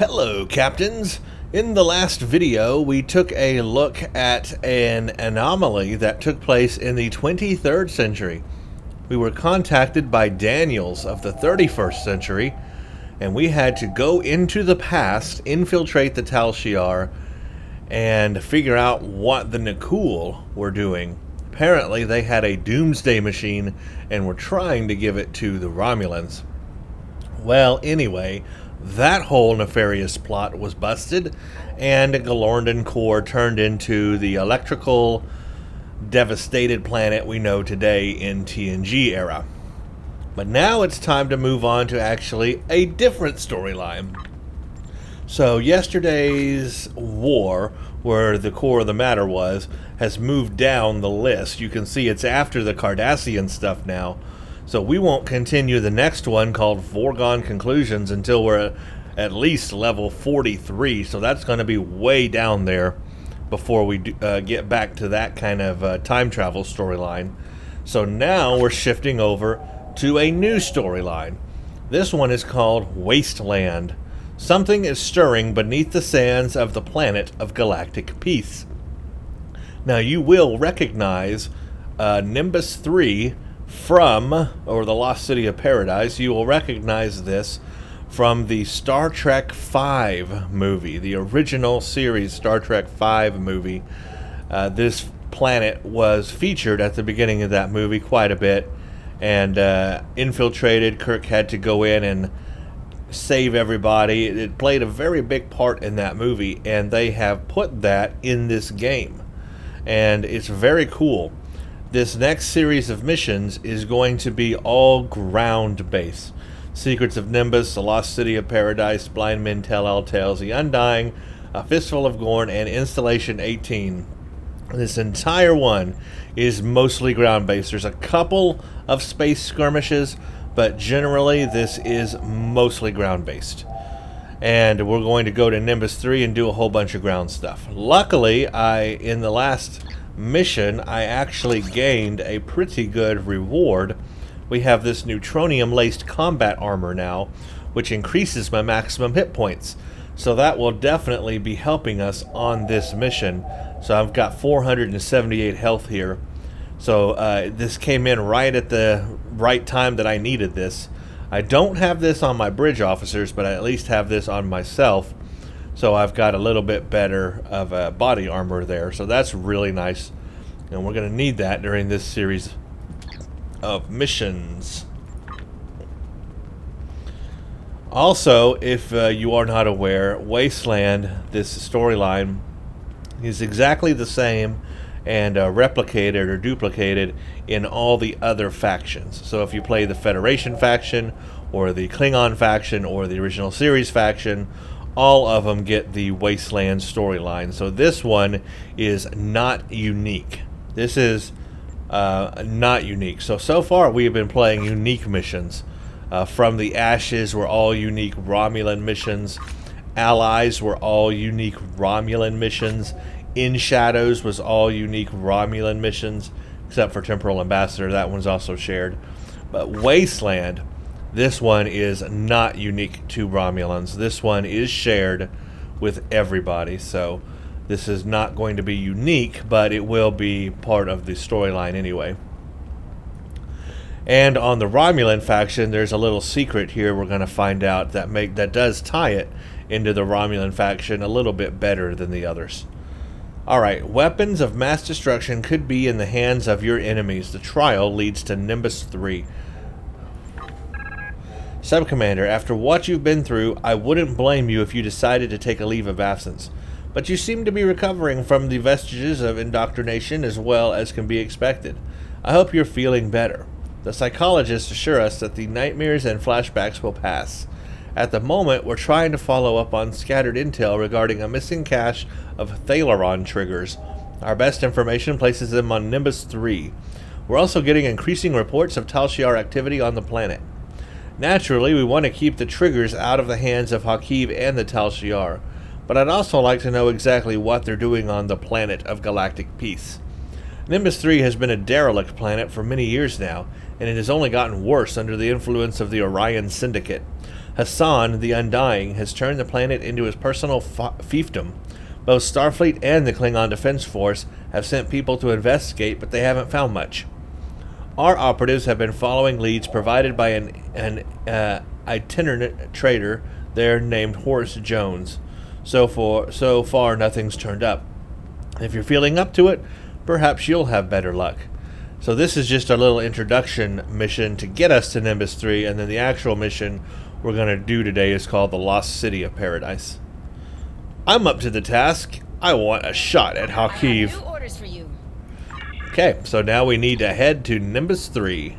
Hello, Captains! In the last video, we took a look at an anomaly that took place in the 23rd century. We were contacted by Daniels of the 31st century, and we had to go into the past, infiltrate the Tal Shiar, and figure out what the Nakul were doing. Apparently, they had a doomsday machine and were trying to give it to the Romulans. Well, anyway, that whole nefarious plot was busted, and Galorndon Core turned into the electrical, devastated planet we know today in TNG era. But now it's time to move on to actually a different storyline. So yesterday's war, where the core of the matter was, has moved down the list. You can see it's after the Cardassian stuff now. So we won't continue the next one called Foregone Conclusions until we're at least level 43. So that's going to be way down there before we get back to that kind of time travel storyline. So now we're shifting over to a new storyline. This one is called Wasteland. Something is stirring beneath the sands of the planet of galactic peace. Now you will recognize Nimbus 3 or the Lost City of Paradise. You will recognize this from the Star Trek V movie, the original series Star Trek V movie. This planet was featured at the beginning of that movie quite a bit, and infiltrated. Kirk had to go in and save everybody. It played a very big part in that movie, and they have put that in this game, and it's very cool. This next series of missions is going to be all ground-based. Secrets of Nimbus, The Lost City of Paradise, Blind Men Tell All Tales, The Undying, A Fistful of Gorn, and Installation 18. This entire one is mostly ground-based. There's a couple of space skirmishes, but generally this is mostly ground-based. And we're going to go to Nimbus 3 and do a whole bunch of ground stuff. Luckily, in the last mission, I actually gained a pretty good reward. We have this neutronium-laced combat armor now, which increases my maximum hit points. So that will definitely be helping us on this mission. So I've got 478 health here. So this came in right at the right time that I needed this. I don't have this on my bridge officers, but I at least have this on myself. So I've got a little bit better of a body armor there. So that's really nice. And we're going to need that during this series of missions. Also, if you are not aware, Wasteland, this storyline, is exactly the same and replicated or duplicated in all the other factions. So if you play the Federation faction or the Klingon faction or the original series faction, all of them get the Wasteland storyline. So this one is not unique. This is not unique. So far we have been playing unique missions. From the Ashes were all unique Romulan missions. Allies were all unique Romulan missions. In Shadows was all unique Romulan missions, except for Temporal Ambassador. That one's also shared. But Wasteland, this one is not unique to Romulans. This one is shared with everybody. So this is not going to be unique, but it will be part of the storyline anyway. And on the Romulan faction, there's a little secret here we're going to find out that does tie it into the Romulan faction a little bit better than the others. Alright, weapons of mass destruction could be in the hands of your enemies. The trial leads to Nimbus 3. Subcommander, after what you've been through, I wouldn't blame you if you decided to take a leave of absence. But you seem to be recovering from the vestiges of indoctrination as well as can be expected. I hope you're feeling better. The psychologists assure us that the nightmares and flashbacks will pass. At the moment, we're trying to follow up on scattered intel regarding a missing cache of Thalaron triggers. Our best information places them on Nimbus 3. We're also getting increasing reports of Tal Shiar activity on the planet. Naturally, we want to keep the triggers out of the hands of Hakiv and the Tal Shiar, but I'd also like to know exactly what they're doing on the planet of galactic peace. Nimbus 3 has been a derelict planet for many years now, and it has only gotten worse under the influence of the Orion Syndicate. Hassan, the Undying, has turned the planet into his personal fiefdom. Both Starfleet and the Klingon Defense Force have sent people to investigate, but they haven't found much. Our operatives have been following leads provided by an itinerant trader there named Horace Jones. So far, nothing's turned up. If you're feeling up to it, perhaps you'll have better luck. So this is just a little introduction mission to get us to Nimbus 3, and then the actual mission we're going to do today is called the Lost City of Paradise. I'm up to the task. I want a shot at Hakiv. I have new orders for you. Okay, so now we need to head to Nimbus 3.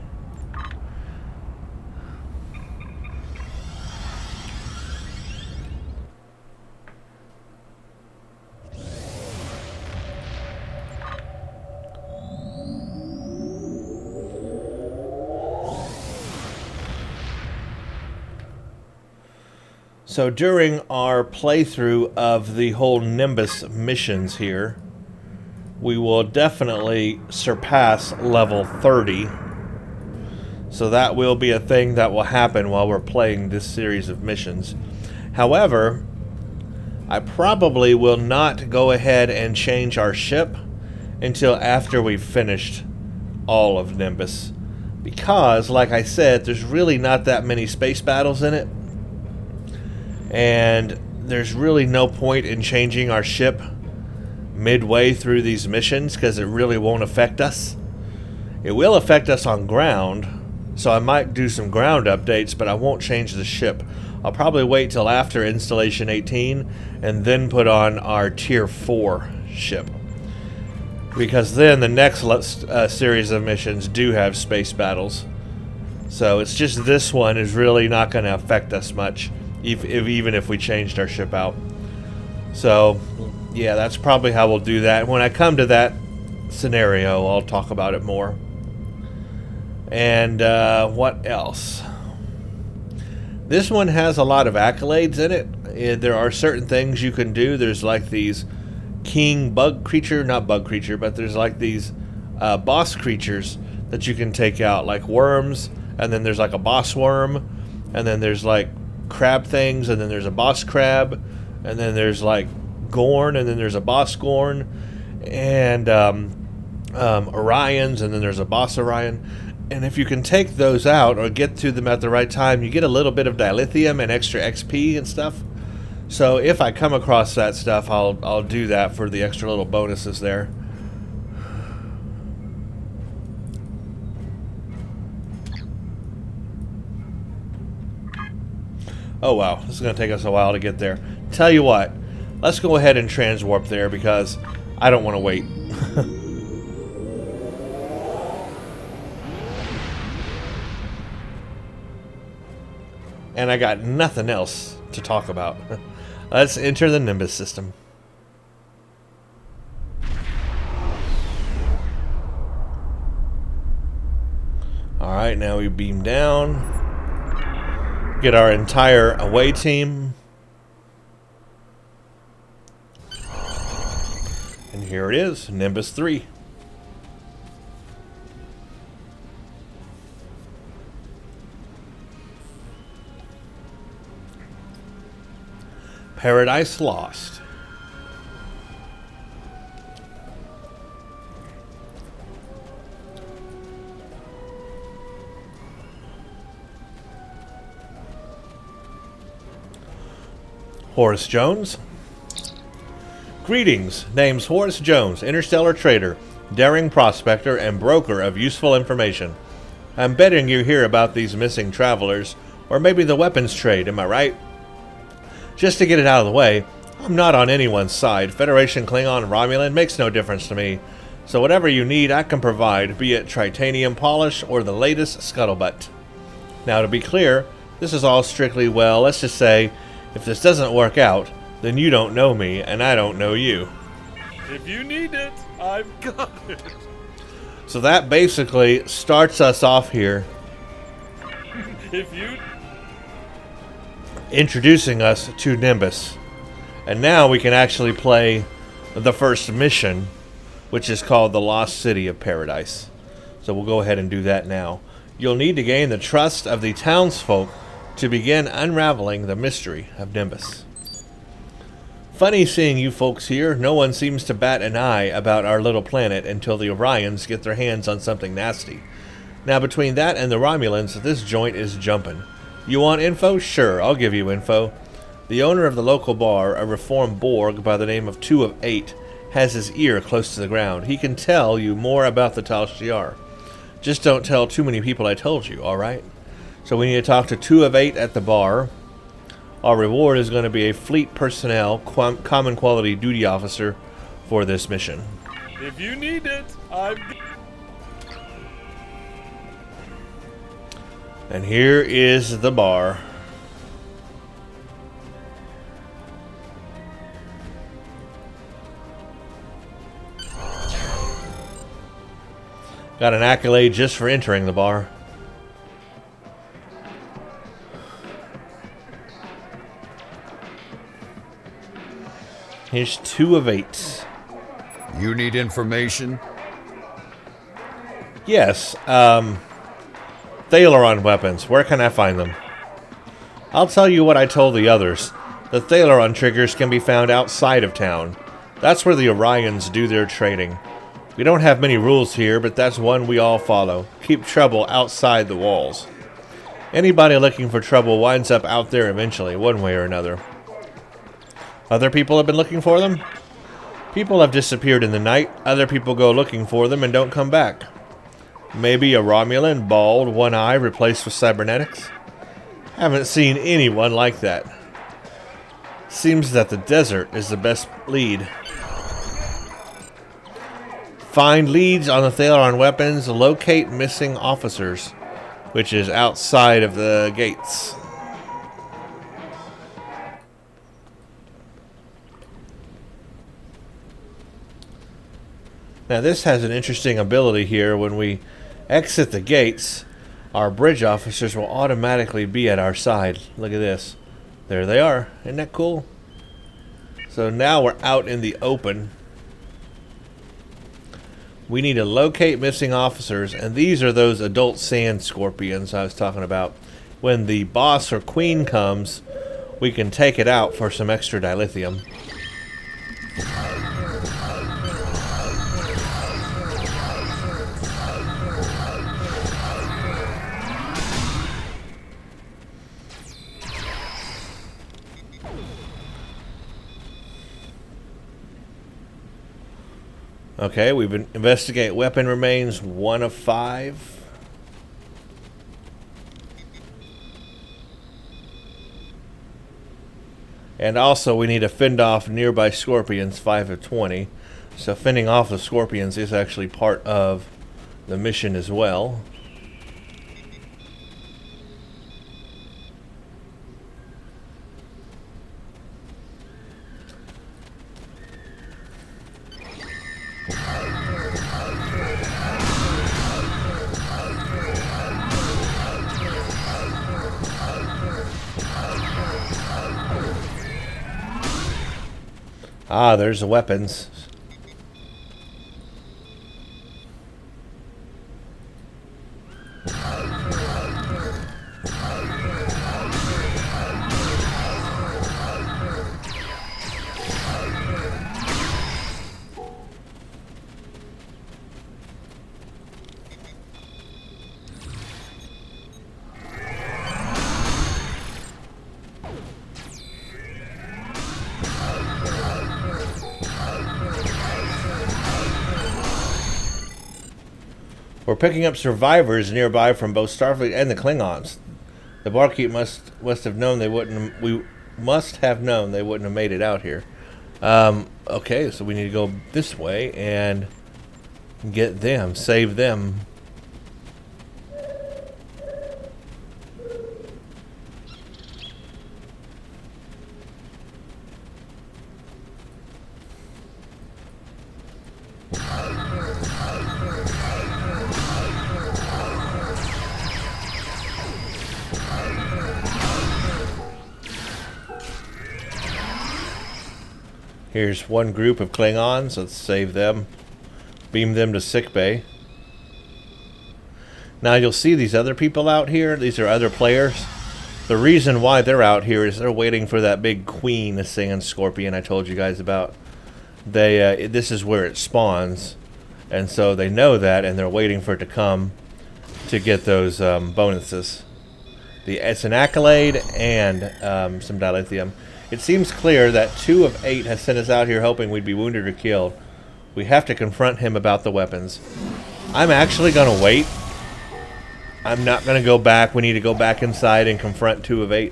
So during our playthrough of the whole Nimbus missions here, we will definitely surpass level 30. So that will be a thing that will happen while we're playing this series of missions. However, I probably will not go ahead and change our ship until after we've finished all of Nimbus. Because, like I said, there's really not that many space battles in it. And there's really no point in changing our ship midway through these missions because it really won't affect us. It will affect us on ground, so I might do some ground updates, but I won't change the ship. I'll probably wait till after Installation 18 and then put on our Tier 4 ship. Because then the next series of missions do have space battles. So it's just this one is really not going to affect us much. Even if we changed our ship out. So, yeah, that's probably how we'll do that. When I come to that scenario, I'll talk about it more. And what else? This one has a lot of accolades in it. There are certain things you can do. There's like these king bug creature, not bug creature, but there's like these boss creatures that you can take out, like worms, and then there's like a boss worm, and then there's like crab things, and then there's a boss crab, and then there's like Gorn, and then there's a boss Gorn, and Orions, and then there's a boss Orion. And if you can take those out or get to them at the right time, you get a little bit of dilithium and extra XP and stuff. So if I come across that stuff, I'll do that for the extra little bonuses there. Oh wow, this is going to take us a while to get there. Tell you what, let's go ahead and transwarp there because I don't want to wait. And I got nothing else to talk about. Let's enter the Nimbus system. Alright, now we beam down. Get our entire away team. And here it is, Nimbus 3. Paradise Lost. Horace Jones. Greetings. Name's Horace Jones, interstellar trader, daring prospector, and broker of useful information. I'm betting you hear about these missing travelers, or maybe the weapons trade, am I right? Just to get it out of the way, I'm not on anyone's side. Federation, Klingon, Romulan makes no difference to me. So whatever you need, I can provide, be it titanium polish or the latest scuttlebutt. Now to be clear, this is all strictly, well, let's just say, if this doesn't work out, then you don't know me, and I don't know you. If you need it, I've got it. So that basically starts us off here. If you... Introducing us to Nimbus. And now we can actually play the first mission, which is called the Lost City of Paradise. So we'll go ahead and do that now. You'll need to gain the trust of the townsfolk to begin unraveling the mystery of Nimbus. Funny seeing you folks here. No one seems to bat an eye about our little planet until the Orions get their hands on something nasty. Now between that and the Romulans, this joint is jumping. You want info? Sure, I'll give you info. The owner of the local bar, a reformed Borg by the name of 2 of 8, has his ear close to the ground. He can tell you more about the Tal Shiar. Just don't tell too many people I told you, alright? So we need to talk to 2 of 8 at the bar. Our reward is going to be a fleet personnel common quality duty officer for this mission. If you need it, I'm... And here is the bar. Got an accolade just for entering the bar. Here's 2 of 8. You need information? Yes, Thalaron weapons. Where can I find them? I'll tell you what I told the others. The Thalaron triggers can be found outside of town. That's where the Orions do their trading. We don't have many rules here, but that's one we all follow. Keep trouble outside the walls. Anybody looking for trouble winds up out there eventually, one way or another. Other people have been looking for them? People have disappeared in the night. Other people go looking for them and don't come back. Maybe a Romulan, bald, one eye replaced with cybernetics? Haven't seen anyone like that. Seems that the desert is the best lead. Find leads on the Thalaron weapons. Locate missing officers, which is outside of the gates. Now this has an interesting ability here. When we exit the gates, our bridge officers will automatically be at our side. Look at this. There they are. Isn't that cool? So now we're out in the open. We need to locate missing officers, and these are those adult sand scorpions I was talking about. When the boss or queen comes, we can take it out for some extra dilithium. Okay, we've been investigate weapon remains 1 of 5. And also we need to fend off nearby scorpions, 5 of 20. So fending off the scorpions is actually part of the mission as well. Ah, there's the weapons. We're picking up survivors nearby from both Starfleet and the Klingons. The barkeep must have known they wouldn't. We must have known they wouldn't have made it out here. Okay, so we need to go this way and get them, save them. Here's one group of Klingons. Let's save them. Beam them to sickbay. Now you'll see these other people out here. These are other players. The reason why they're out here is they're waiting for that big queen sand scorpion I told you guys about. This is where it spawns, and so they know that, and they're waiting for it to come to get those bonuses. It's an accolade and some dilithium. It seems clear that 2 of 8 has sent us out here hoping we'd be wounded or killed. We have to confront him about the weapons. I'm actually going to wait. I'm not going to go back. We need to go back inside and confront 2 of 8.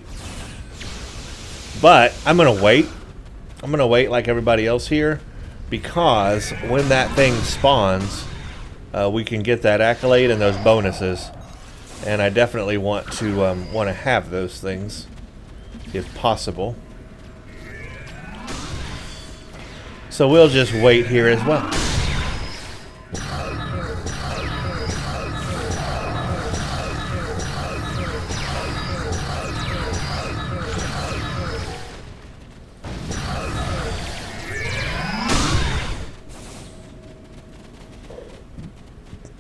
But I'm going to wait. I'm going to wait like everybody else here, because when that thing spawns, we can get that accolade and those bonuses. And I definitely want to have those things, if possible. So we'll just wait here as well.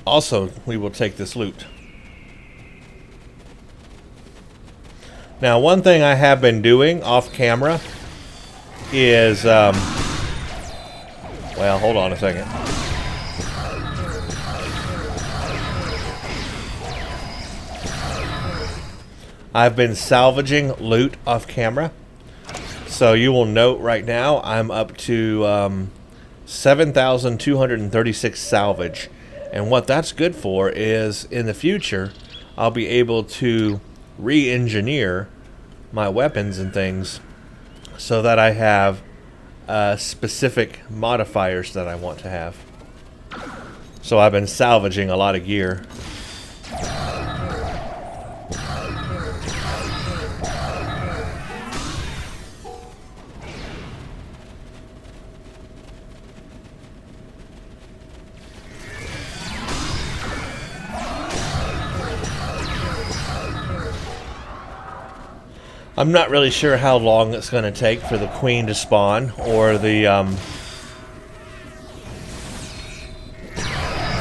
Also, we will take this loot. Now, one thing I have been doing off camera is, well, hold on a second. I've been salvaging loot off camera. So you will note right now I'm up to 7,236 salvage. And what that's good for is in the future, I'll be able to re-engineer my weapons and things so that I have specific modifiers that I want to have. So I've been salvaging a lot of gear. I'm not really sure how long it's going to take for the queen to spawn, or the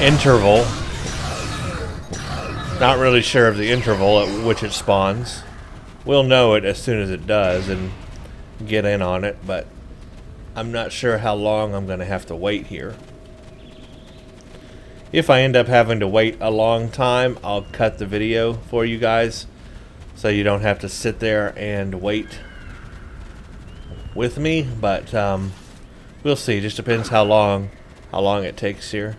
interval. Not really sure of the interval at which it spawns. We'll know it as soon as it does and get in on it, but I'm not sure how long I'm going to have to wait here. If I end up having to wait a long time, I'll cut the video for you guys, so you don't have to sit there and wait with me, but we'll see. Just depends how long it takes here.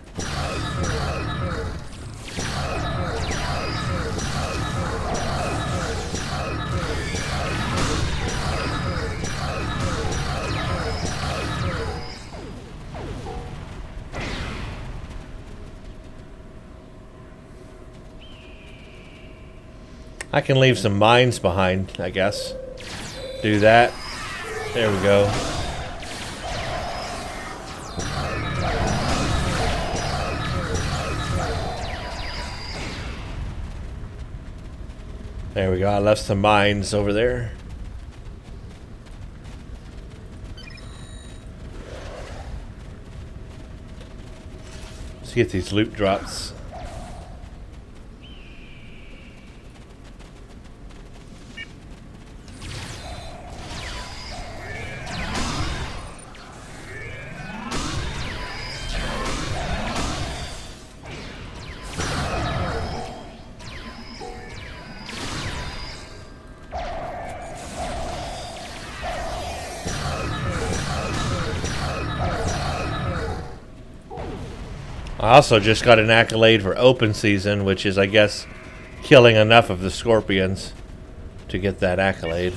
I can leave some mines behind, I guess. Do that. There we go. There we go. I left some mines over there. Let's get these loot drops. I also just got an accolade for open season, which is, I guess, killing enough of the scorpions to get that accolade.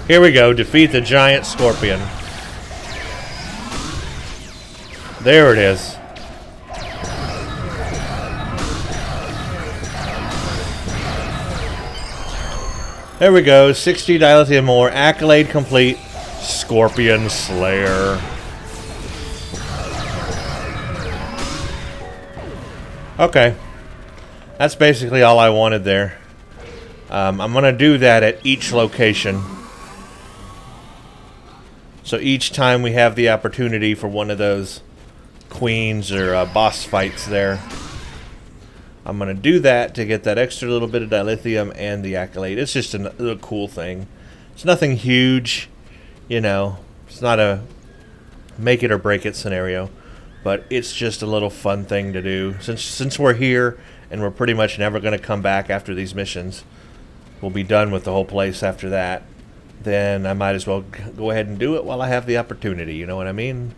Here we go. Defeat the giant scorpion. There it is. There we go. 60 dilithium more. Accolade complete. Scorpion Slayer. Okay. That's basically all I wanted there. I'm going to do that at each location. So each time we have the opportunity for one of those queens or boss fights there. I'm going to do that to get that extra little bit of dilithium and the accolade. It's just a cool thing. It's nothing huge, you know. It's not a make it or break it scenario, but it's just a little fun thing to do. Since we're here and we're pretty much never going to come back after these missions, we'll be done with the whole place after that, then I might as well go ahead and do it while I have the opportunity, you know what I mean?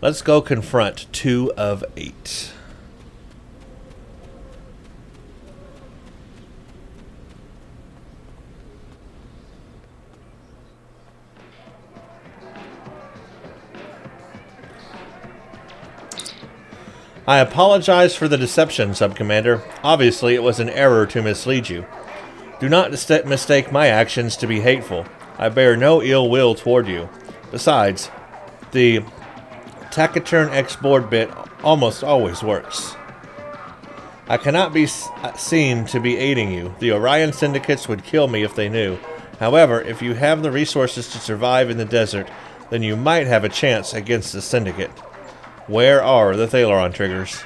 Let's go confront 2 of 8. I apologize for the deception, Subcommander. Obviously, it was an error to mislead you. Do not mistake my actions to be hateful. I bear no ill will toward you. Besides, the taciturn X-board bit almost always works. I cannot be seen to be aiding you. The Orion syndicates would kill me if they knew. However, if you have the resources to survive in the desert, then you might have a chance against the syndicate. Where are the Thalaron triggers?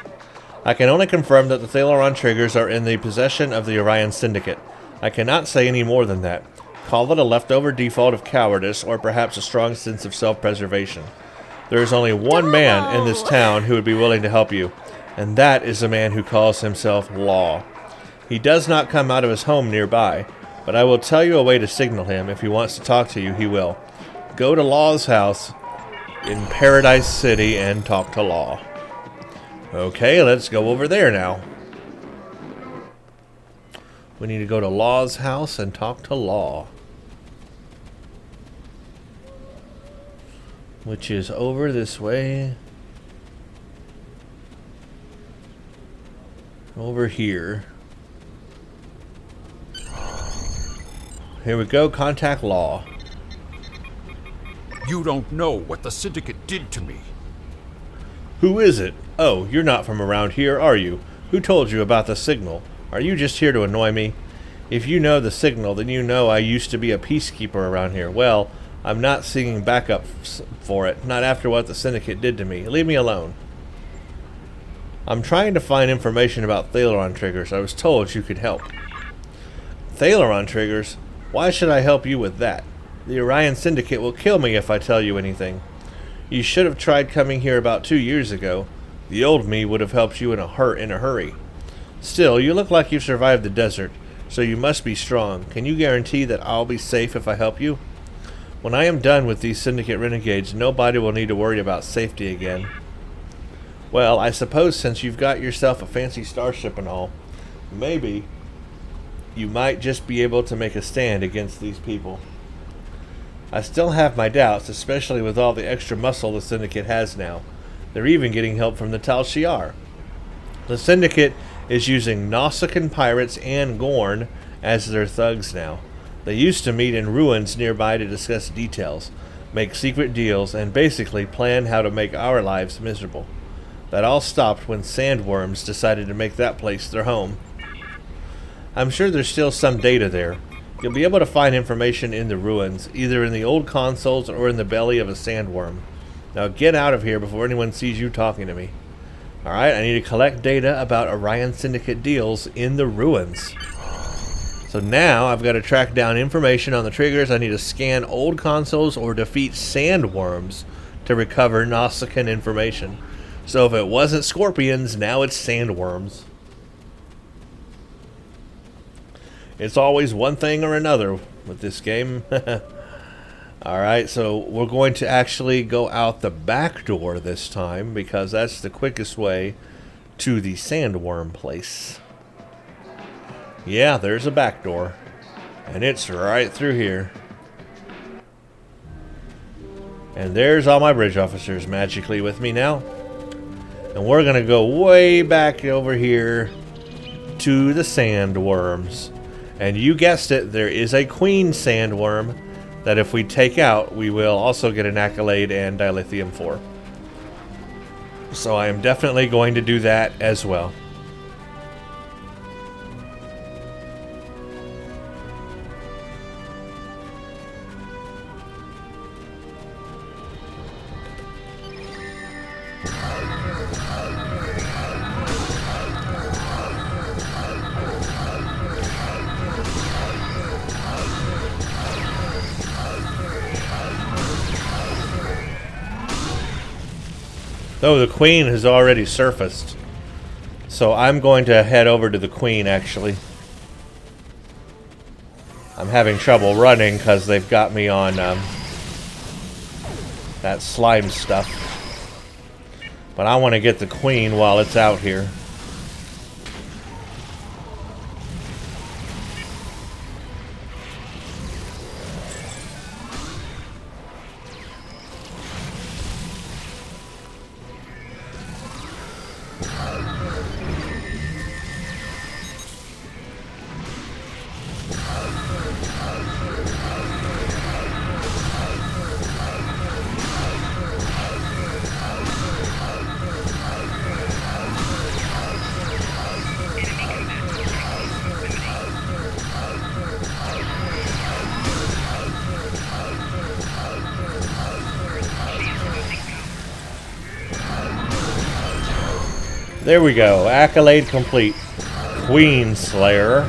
I can only confirm that the Thalaron triggers are in the possession of the Orion Syndicate. I cannot say any more than that. Call it a leftover default of cowardice, or perhaps a strong sense of self-preservation. There is only one man in this town who would be willing to help you, and that is a man who calls himself Law. He does not come out of his home nearby, but I will tell you a way to signal him. If he wants to talk to you, he will. Go to Law's house in Paradise City and talk to Law. Okay, let's go over there now. We need to go to Law's house and talk to Law, which is over this way. Over here. Here we go, contact Law. You don't know what the Syndicate did to me. Who is it? Oh, you're not from around here, are you? Who told you about the signal? Are you just here to annoy me? If you know the signal, then you know I used to be a peacekeeper around here. Well, I'm not seeking backup for it, not after what the Syndicate did to me. Leave me alone. I'm trying to find information about Thalaron triggers. I was told you could help. Thalaron triggers? Why should I help you with that? The Orion Syndicate will kill me if I tell you anything. You should have tried coming here about 2 years ago. The old me would have helped you in a hurry. Still, you look like you've survived the desert, so you must be strong. Can you guarantee that I'll be safe if I help you? When I am done with these Syndicate renegades, nobody will need to worry about safety again. Well, I suppose since you've got yourself a fancy starship and all, maybe you might just be able to make a stand against these people. I still have my doubts, especially with all the extra muscle the Syndicate has now. They're even getting help from the Tal Shiar. The Syndicate is using Nausicaan pirates and Gorn as their thugs now. They used to meet in ruins nearby to discuss details, make secret deals, and basically plan how to make our lives miserable. That all stopped when sandworms decided to make that place their home. I'm sure there's still some data there. You'll be able to find information in the ruins, either in the old consoles or in the belly of a sandworm. Now get out of here before anyone sees you talking to me. Alright, I need to collect data about Orion Syndicate deals in the ruins. So now I've got to track down information on the triggers. I need to scan old consoles or defeat sandworms to recover Nausicaan information. So if it wasn't scorpions, now it's sandworms. It's always one thing or another with this game. Alright, so we're going to actually go out the back door this time, because that's the quickest way to the sandworm place. Yeah, there's a back door, and it's right through here. And there's all my bridge officers magically with me now. And we're going to go way back over here to the sandworms. And you guessed it, there is a queen sandworm that if we take out, we will also get an accolade and dilithium for. So I am definitely going to do that as well. Oh, the Queen has already surfaced. So I'm going to head over to the Queen, actually. I'm having trouble running because they've got me on that slime stuff. But I want to get the Queen while it's out here. There we go. Accolade complete. Queen Slayer.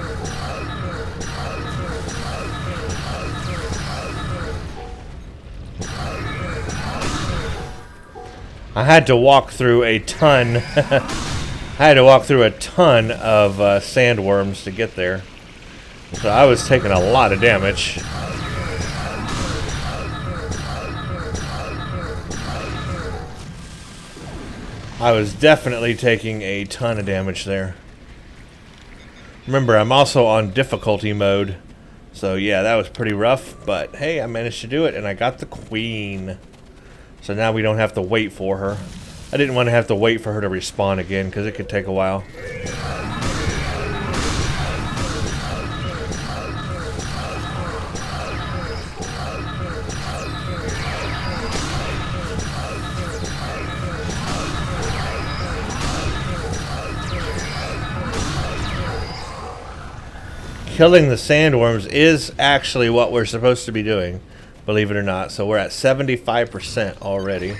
I had to walk through a ton. I had to walk through a ton of sandworms to get there. So I was taking a lot of damage. I was definitely taking a ton of damage there. Remember, I'm also on difficulty mode. So yeah, that was pretty rough. But hey, I managed to do it, and I got the Queen. So now we don't have to wait for her. I didn't want to have to wait for her to respawn again, because it could take a while. Killing the sandworms is actually what we're supposed to be doing, believe it or not. So we're at 75% already.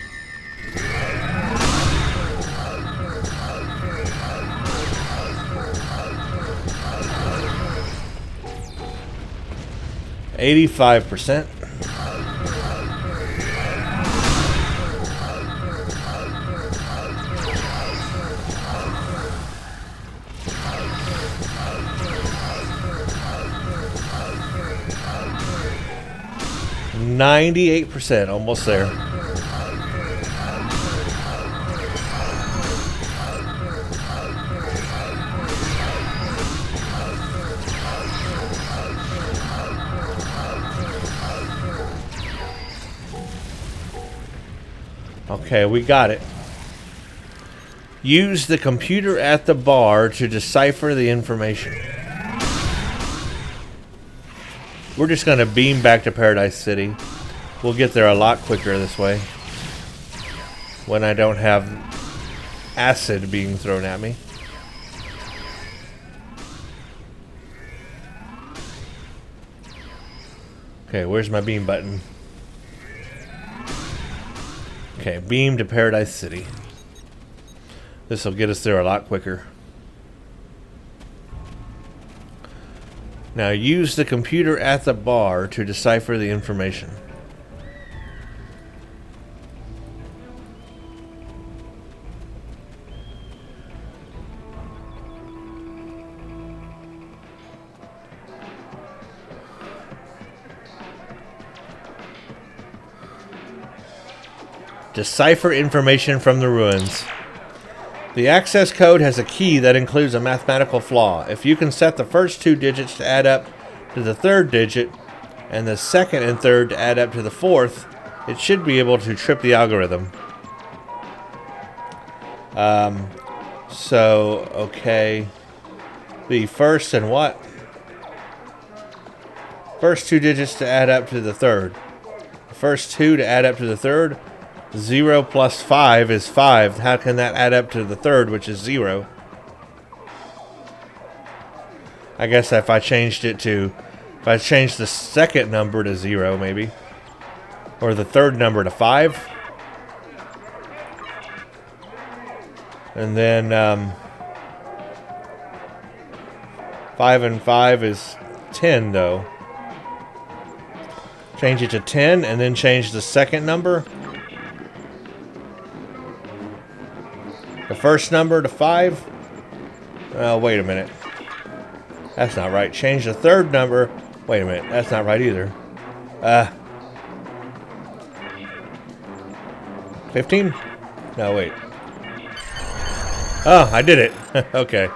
$85%. %, almost there. Okay, we got it. Use the computer at the bar to decipher the information. We're just going to beam back to Paradise City. We'll get there a lot quicker this way. When I don't have acid being thrown at me. Okay, where's my beam button? Okay, beam to Paradise City. This will get us there a lot quicker. Now use the computer at the bar to decipher the information. Decipher information from the ruins. The access code has a key that includes a mathematical flaw. If you can set the first two digits to add up to the third digit, and the second and third to add up to the fourth, it should be able to trip the algorithm. Okay. The first and what? First two digits to add up to the third. The first two to add up to the third. 0 plus 5 is 5. How can that add up to the third, which is 0? I guess if I changed it to... If I changed the second number to 0, maybe. Or the third number to 5. And then 5 and 5 is 10, though. Change it to 10 and then change the second number. The first number to 5. Oh, wait a minute. That's not right. Change the third number. Wait a minute. That's not right either. 15? No, wait. Oh, I did it. Okay.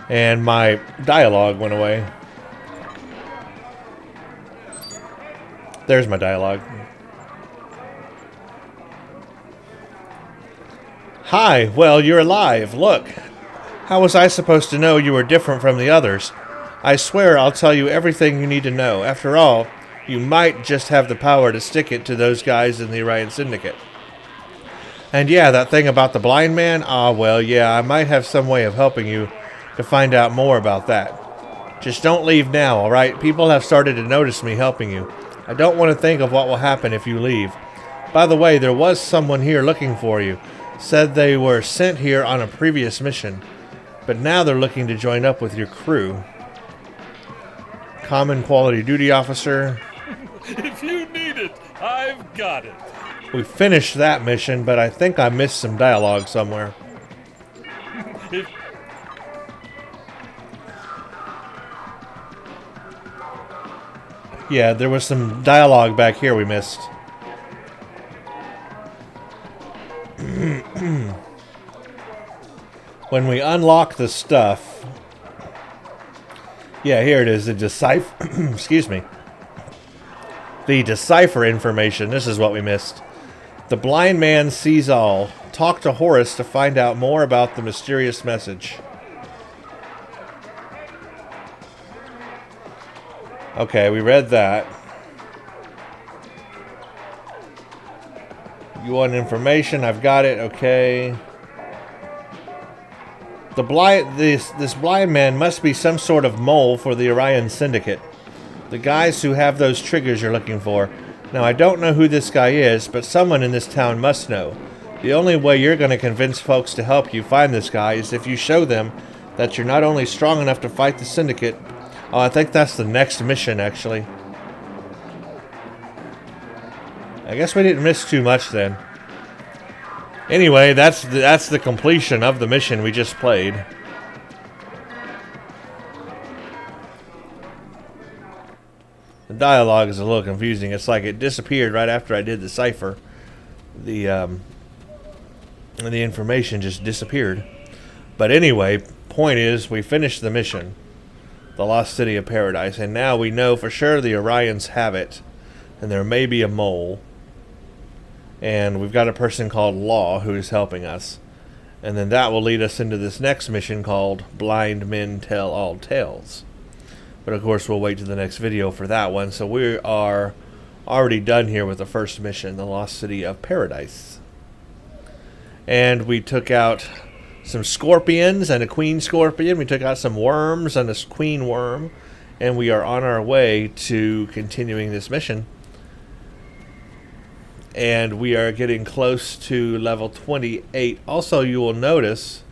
And my dialogue went away. There's my dialogue. Hi, well, you're alive. Look. How was I supposed to know you were different from the others? I swear I'll tell you everything you need to know. After all, you might just have the power to stick it to those guys in the Orion Syndicate. And yeah, that thing about the blind man? Ah, well, yeah, I might have some way of helping you to find out more about that. Just don't leave now, alright? People have started to notice me helping you. I don't want to think of what will happen if you leave. By the way, there was someone here looking for you. Said they were sent here on a previous mission. But now they're looking to join up with your crew. Common Quality Duty Officer. If you need it, I've got it. We finished that mission, but I think I missed some dialogue somewhere. Yeah, there was some dialogue back here we missed. When we unlock the stuff... Yeah, here it is. The decipher... Excuse me. The decipher information. This is what we missed. The blind man sees all. Talk to Horus to find out more about the mysterious message. Okay, we read that. You want information? I've got it. Okay. This blind man must be some sort of mole for the Orion Syndicate. The guys who have those triggers you're looking for. Now, I don't know who this guy is, but someone in this town must know. The only way you're going to convince folks to help you find this guy is if you show them that you're not only strong enough to fight the Syndicate. Oh, I think that's the next mission, actually. I guess we didn't miss too much then. Anyway, that's the completion of the mission we just played. The dialogue is a little confusing. It's like it disappeared right after I did the cipher. The information just disappeared. But anyway, point is, we finished the mission. The Lost City of Paradise. And now we know for sure the Orions have it. And there may be a mole. And we've got a person called Law who is helping us. And then that will lead us into this next mission called Blind Men Tell All Tales. But of course we'll wait to the next video for that one. So we are already done here with the first mission, the Lost City of Paradise. And we took out some scorpions and a queen scorpion. We took out some worms and a queen worm. And we are on our way to continuing this mission. And we are getting close to level 28. Also, you will notice,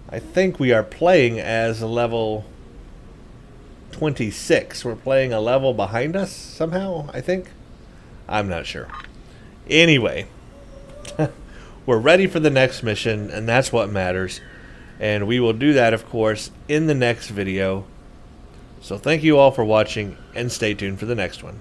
I think we are playing as a level 26. We're playing a level behind us somehow, I think. I'm not sure. Anyway, we're ready for the next mission, and that's what matters. And we will do that, of course, in the next video. So thank you all for watching, and stay tuned for the next one.